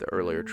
the earlier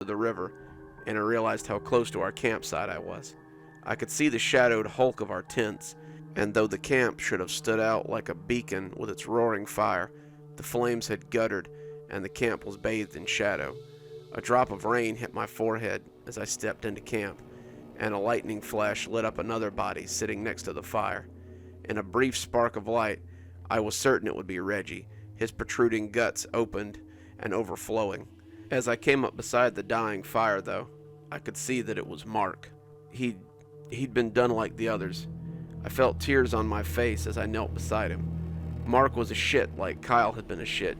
to the river, and I realized how close to our campsite I was. I could see the shadowed hulk of our tents, and though the camp should have stood out like a beacon with its roaring fire, the flames had guttered, and the camp was bathed in shadow. A drop of rain hit my forehead as I stepped into camp, and a lightning flash lit up another body sitting next to the fire. In a brief spark of light, I was certain it would be Reggie, his protruding guts opened and overflowing. As I came up beside the dying fire, though, I could see that it was Mark. He'd been done like the others. I felt tears on my face as I knelt beside him. Mark was a shit like Kyle had been a shit,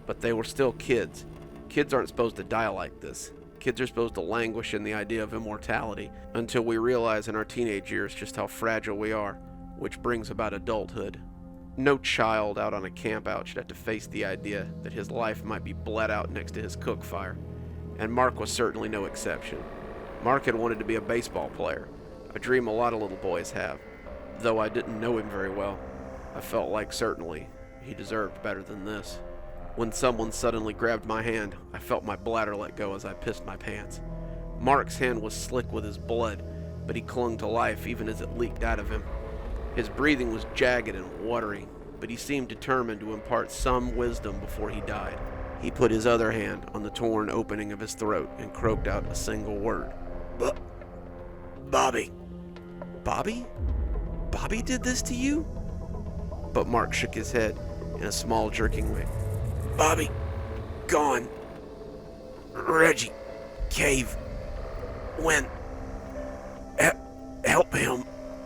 but they were still kids. Kids aren't supposed to die like this. Kids are supposed to languish in the idea of immortality until we realize in our teenage years just how fragile we are, which brings about adulthood. No child out on a campout should have to face the idea that his life might be bled out next to his cook fire, and Mark was certainly no exception. Mark had wanted to be a baseball player, a dream a lot of little boys have. Though I didn't know him very well, I felt like certainly he deserved better than this. When someone suddenly grabbed my hand, I felt my bladder let go as I pissed my pants. Mark's hand was slick with his blood, but he clung to life even as it leaked out of him. His breathing was jagged and watery, but he seemed determined to impart some wisdom before he died. He put his other hand on the torn opening of his throat and croaked out a single word. Bobby. Bobby? Bobby did this to you? But Mark shook his head in a small, jerking way. Bobby, gone. Reggie, cave. When? Help him.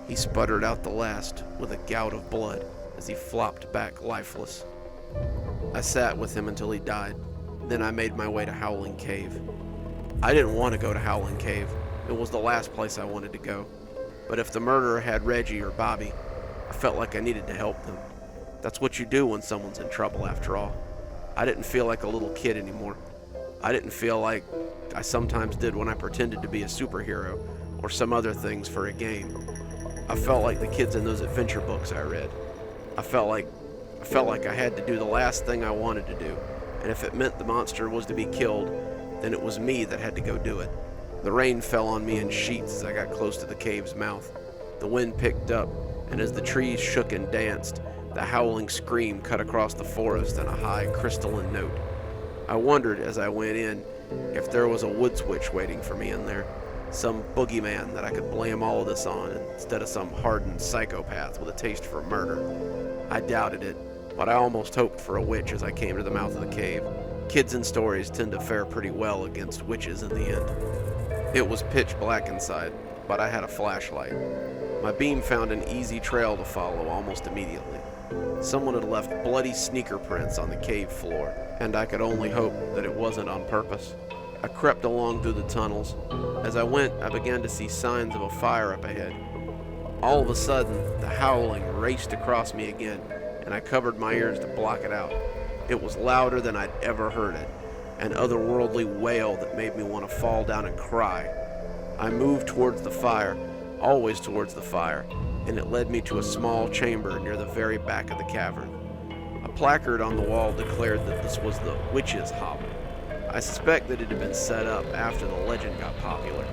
He sputtered out the last with a gout of blood as he flopped back lifeless. I sat with him until he died. Then I made my way to Howling Cave. I didn't want to go to Howling Cave. It was the last place I wanted to go. But if the murderer had Reggie or Bobby, I felt like I needed to help them. That's what you do when someone's in trouble, after all. I didn't feel like a little kid anymore. I didn't feel like I sometimes did when I pretended to be a superhero or some other things for a game. I felt like the kids in those adventure books I read. I felt like I had to do the last thing I wanted to do, and if it meant the monster was to be killed, then it was me that had to go do it. The rain fell on me in sheets as I got close to the cave's mouth. The wind picked up, and as the trees shook and danced, the howling scream cut across the forest in a high, crystalline note. I wondered as I went in if there was a wood switch waiting for me in there, some boogeyman that I could blame all of this on instead of some hardened psychopath with a taste for murder. I doubted it, but I almost hoped for a witch as I came to the mouth of the cave. Kids in stories tend to fare pretty well against witches in the end. It was pitch black inside, but I had a flashlight. My beam found an easy trail to follow almost immediately. Someone had left bloody sneaker prints on the cave floor, and I could only hope that it wasn't on purpose. I crept along through the tunnels. As I went, I began to see signs of a fire up ahead. All of a sudden, the howling raced across me again, and I covered my ears to block it out. It was louder than I'd ever heard it, an otherworldly wail that made me want to fall down and cry. I moved towards the fire, always towards the fire, and it led me to a small chamber near the very back of the cavern. A placard on the wall declared that this was the witch's hovel. I suspect that it had been set up after the legend got popular.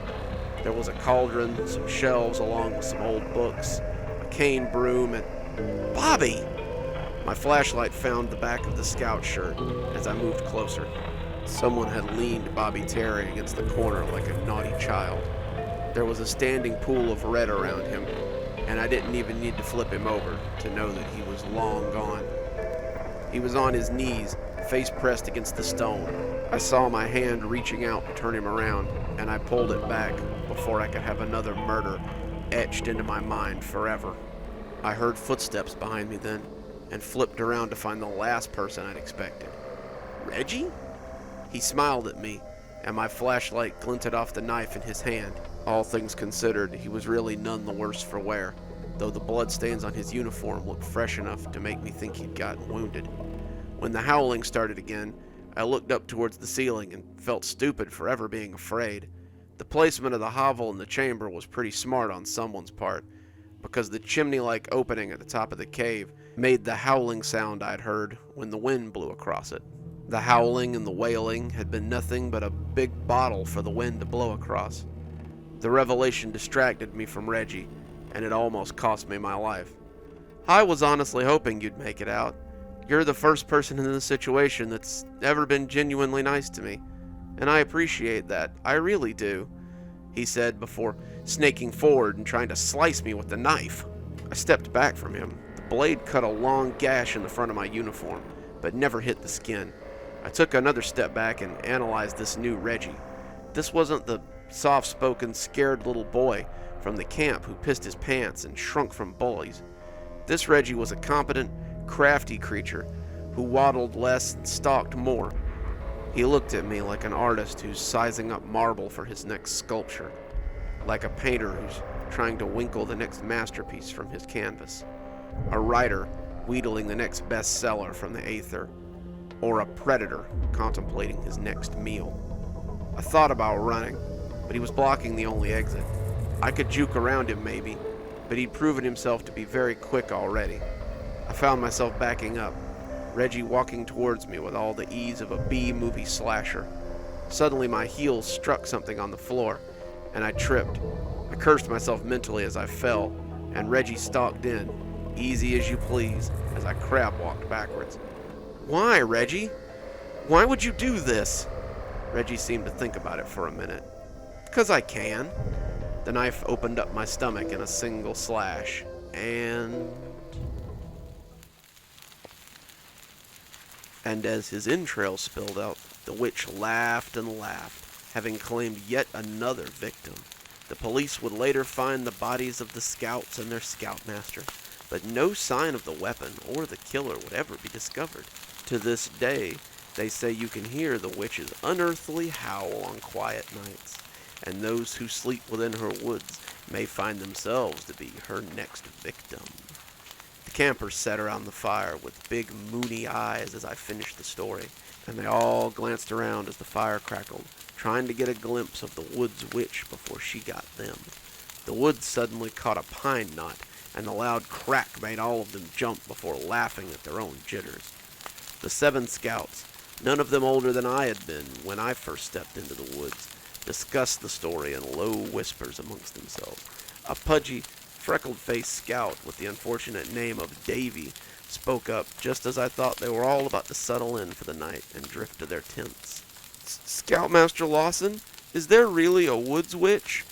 There was a cauldron, some shelves along with some old books, a cane broom, and... Bobby! My flashlight found the back of the scout shirt as I moved closer. Someone had leaned Bobby Terry against the corner like a naughty child. There was a standing pool of red around him, and I didn't even need to flip him over to know that he was long gone. He was on his knees, face pressed against the stone. I saw my hand reaching out to turn him around, and I pulled it back before I could have another murder etched into my mind forever. I heard footsteps behind me then, and flipped around to find the last person I'd expected. Reggie? He smiled at me, and my flashlight glinted off the knife in his hand. All things considered, he was really none the worse for wear, though the bloodstains on his uniform looked fresh enough to make me think he'd gotten wounded. When the howling started again, I looked up towards the ceiling and felt stupid for ever being afraid. The placement of the hovel in the chamber was pretty smart on someone's part, because the chimney-like opening at the top of the cave made the howling sound I'd heard when the wind blew across it. The howling and the wailing had been nothing but a big bottle for the wind to blow across. The revelation distracted me from Reggie, and it almost cost me my life. I was honestly hoping you'd make it out. You're the first person in this situation that's ever been genuinely nice to me, and I appreciate that. I really do, he said before snaking forward and trying to slice me with the knife. I stepped back from him. The blade cut a long gash in the front of my uniform, but never hit the skin. I took another step back and analyzed this new Reggie. This wasn't the soft-spoken, scared little boy from the camp who pissed his pants and shrunk from bullies. This Reggie was a competent, crafty creature who waddled less and stalked more. He looked at me like an artist who's sizing up marble for his next sculpture, like a painter who's trying to winkle the next masterpiece from his canvas, a writer wheedling the next bestseller from the aether, or a predator contemplating his next meal. I thought about running, but he was blocking the only exit. I could juke around him maybe, but he'd proven himself to be very quick already. I found myself backing up, Reggie walking towards me with all the ease of a B-movie slasher. Suddenly my heels struck something on the floor, and I tripped. I cursed myself mentally as I fell, and Reggie stalked in, easy as you please, as I crab-walked backwards. Why, Reggie? Why would you do this? Reggie seemed to think about it for a minute. 'Cause I can. The knife opened up my stomach in a single slash, and as his entrails spilled out, the witch laughed and laughed, having claimed yet another victim. The police would later find the bodies of the scouts and their scoutmaster, but no sign of the weapon or the killer would ever be discovered. To this day, they say you can hear the witch's unearthly howl on quiet nights, and those who sleep within her woods may find themselves to be her next victim. The campers sat around the fire with big moony eyes as I finished the story, and they all glanced around as the fire crackled, trying to get a glimpse of the woods witch before she got them. The woods suddenly caught a pine knot, and the loud crack made all of them jump before laughing at their own jitters. The 7 scouts, none of them older than I had been when I first stepped into the woods, discussed the story in low whispers amongst themselves. A pudgy, freckled-faced scout with the unfortunate name of Davy spoke up just as I thought they were all about to settle in for the night and drift to their tents. "Scoutmaster Lawson, is there really a woods witch?"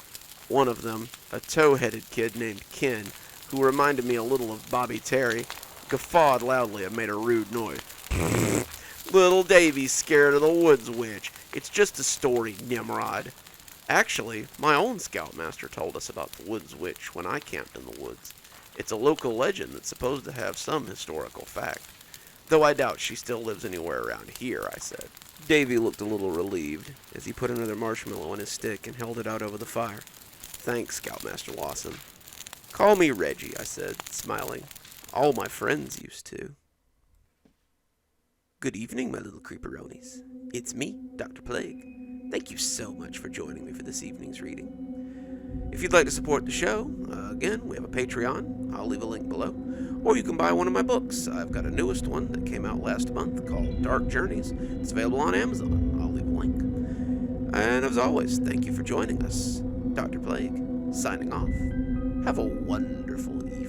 One of them, a tow-headed kid named Ken, who reminded me a little of Bobby Terry, guffawed loudly and made a rude noise. "Little Davy's scared of the woods witch. It's just a story, Nimrod." Actually, my own scoutmaster told us about the woods witch when I camped in the woods. It's a local legend that's supposed to have some historical fact. Though I doubt she still lives anywhere around here, I said. Davy looked a little relieved as he put another marshmallow on his stick and held it out over the fire. "Thanks, Scoutmaster Lawson." "Call me Reggie," I said, smiling. "All my friends used to." Good evening, my little creeperonis. It's me, Dr. Plague. Thank you so much for joining me for this evening's reading. If you'd like to support the show, again, we have a Patreon. I'll leave a link below. Or you can buy one of my books. I've got a newest one that came out last month called Dark Journeys. It's available on Amazon. I'll leave a link. And as always, thank you for joining us. Dr. Plague, signing off. Have a wonderful evening.